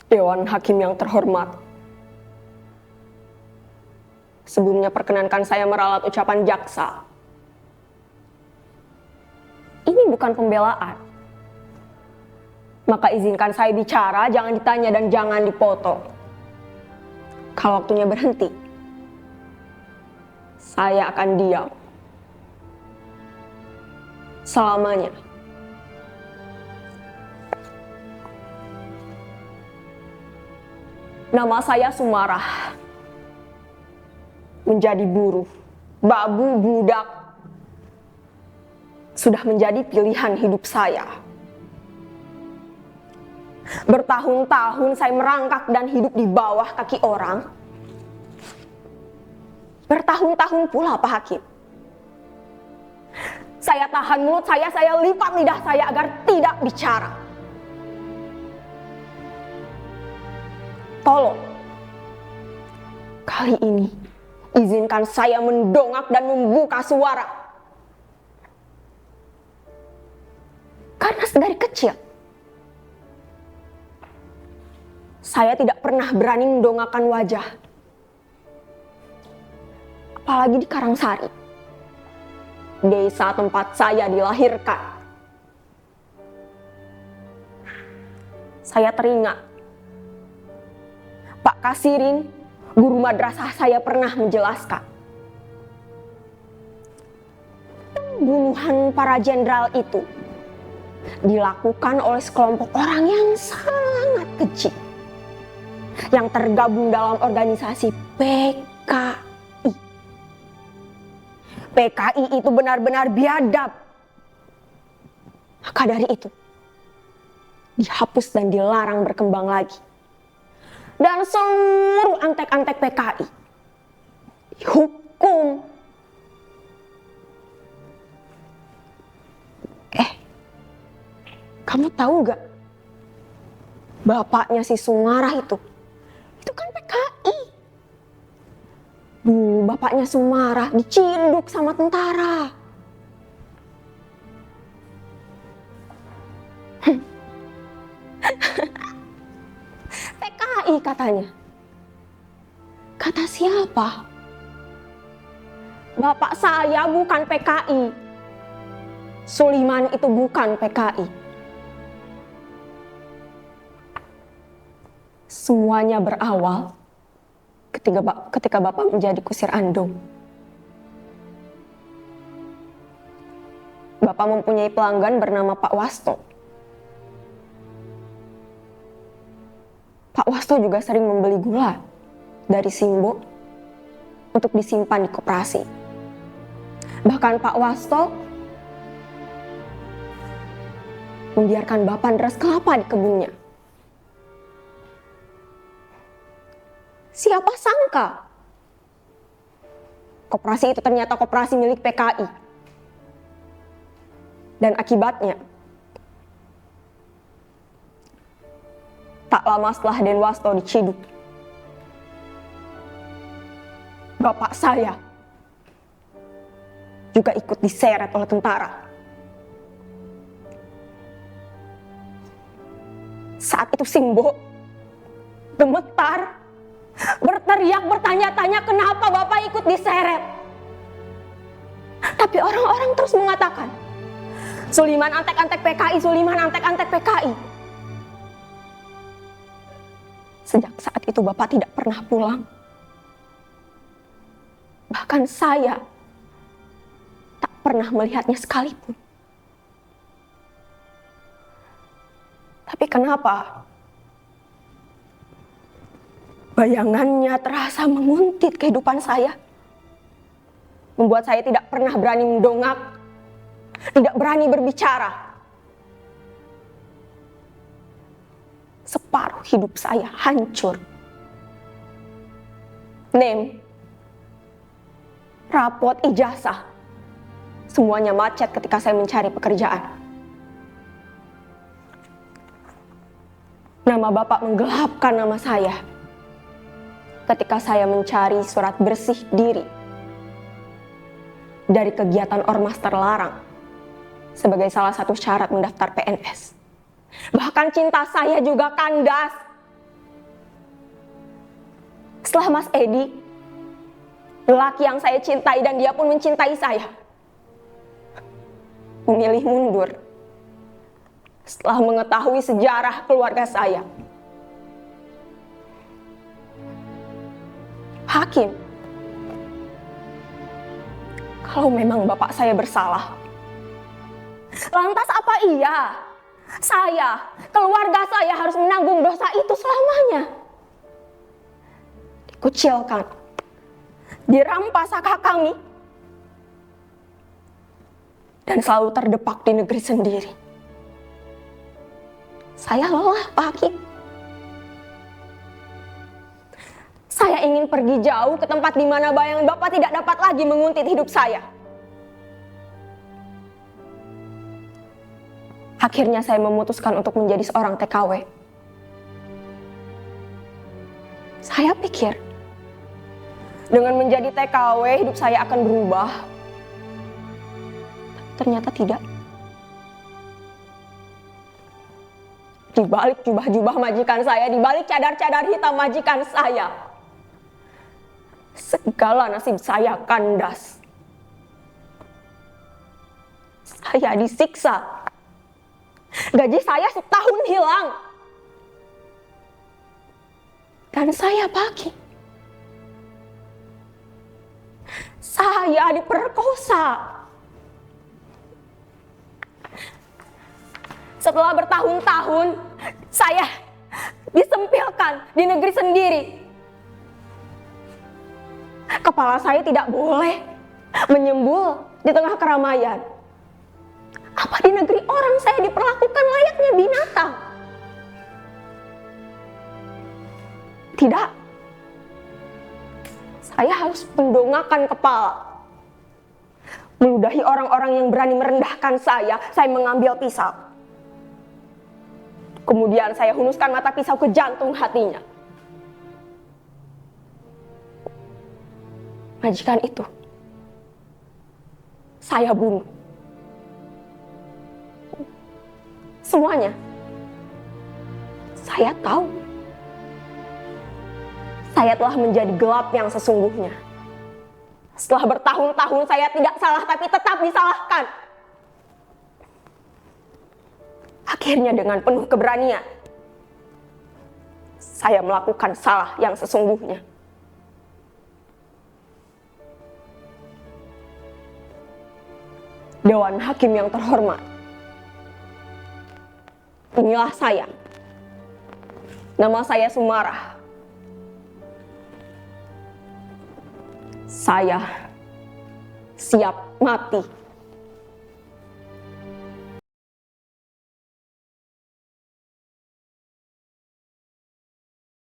Dewan Hakim yang terhormat, sebelumnya perkenankan saya meralat ucapan jaksa. Ini bukan pembelaan. Maka izinkan saya bicara, jangan ditanya dan jangan dipotong. Kalau waktunya berhenti, saya akan diam. Selamanya. Nama saya Sumarah. Menjadi buruh, babu, budak, sudah menjadi pilihan hidup saya. Bertahun-tahun saya merangkak dan hidup di bawah kaki orang. Bertahun-tahun pula, Pak Hakim. Saya tahan mulut saya lipat lidah saya agar tidak bicara. Tolong, kali ini izinkan saya mendongak dan membuka suara. Karena sedari kecil, saya tidak pernah berani mendongakkan wajah. Apalagi di Karangsari, desa tempat saya dilahirkan. Saya teringat Pak Kasirin, guru madrasah saya, pernah menjelaskan pembunuhan para jenderal itu dilakukan oleh sekelompok orang yang sangat keji, yang tergabung dalam organisasi PKI. PKI itu benar-benar biadab. Maka dari itu, dihapus dan dilarang berkembang lagi. Dan seluruh antek-antek PKI dihukum. Kamu tahu gak? Bapaknya si Sumarah itu kan PKI. Bapaknya Sumarah diciduk sama tentara. PKI katanya. Kata siapa? Bapak saya bukan PKI. Suliman itu bukan PKI. Semuanya berawal ketika Bapak menjadi kusir andong. Bapak mempunyai pelanggan bernama Pak Wasto. Pak Wasto juga sering membeli gula dari Simbo untuk disimpan di koperasi. Bahkan Pak Wasto membiarkan Bapak deras kelapa di kebunnya. Siapa sangka koperasi itu ternyata koperasi milik PKI. Dan akibatnya, tak lama setelah Den Wasto diciduk, bapak saya juga ikut diseret oleh tentara. Saat itu Simbo gemetar, berteriak, bertanya-tanya kenapa bapak ikut diseret. Tapi orang-orang terus mengatakan, Suliman antek-antek PKI, Suliman antek-antek PKI. Sejak saat itu bapak tidak pernah pulang. Bahkan saya tak pernah melihatnya sekalipun. Tapi kenapa bayangannya terasa menguntit kehidupan saya? Membuat saya tidak pernah berani mendongak, tidak berani berbicara. Separuh hidup saya hancur. NIM, rapot, ijazah, semuanya macet ketika saya mencari pekerjaan. Nama bapak menggelapkan nama saya ketika saya mencari surat bersih diri dari kegiatan ormas terlarang sebagai salah satu syarat mendaftar PNS. Bahkan cinta saya juga kandas Setelah Mas Edi, lelaki yang saya cintai dan dia pun mencintai saya, memilih mundur setelah mengetahui sejarah keluarga saya. Hakim, kalau memang bapak saya bersalah, lantas apa iya saya, keluarga saya harus menanggung dosa itu selamanya? Dikucilkan, dirampas hak kami, dan selalu terdepak di negeri sendiri. Saya lelah, Pak Hakim. Saya ingin pergi jauh ke tempat di mana bayangan Bapak tidak dapat lagi menguntit hidup saya. Akhirnya saya memutuskan untuk menjadi seorang TKW. Saya pikir, dengan menjadi TKW hidup saya akan berubah. Ternyata tidak. Di balik jubah-jubah majikan saya, di balik cadar-cadar hitam majikan saya, segala nasib saya kandas. Saya disiksa. Gaji saya setahun hilang. Dan saya pagi. Saya diperkosa. Setelah bertahun-tahun, saya disempilkan di negeri sendiri. Kepala saya tidak boleh menyembul di tengah keramaian. Apa di negeri orang saya diperlakukan layaknya binatang? Tidak. Saya harus mendongakkan kepala. Meludahi orang-orang yang berani merendahkan saya mengambil pisau. Kemudian saya hunuskan mata pisau ke jantung hatinya. Majikan itu saya bunuh. Semuanya. Saya tahu. Saya telah menjadi gelap yang sesungguhnya. Setelah bertahun-tahun saya tidak salah tapi tetap disalahkan. Akhirnya dengan penuh keberanian, saya melakukan salah yang sesungguhnya. Dewan Hakim yang terhormat, inilah saya. Nama saya Sumarah. Saya siap mati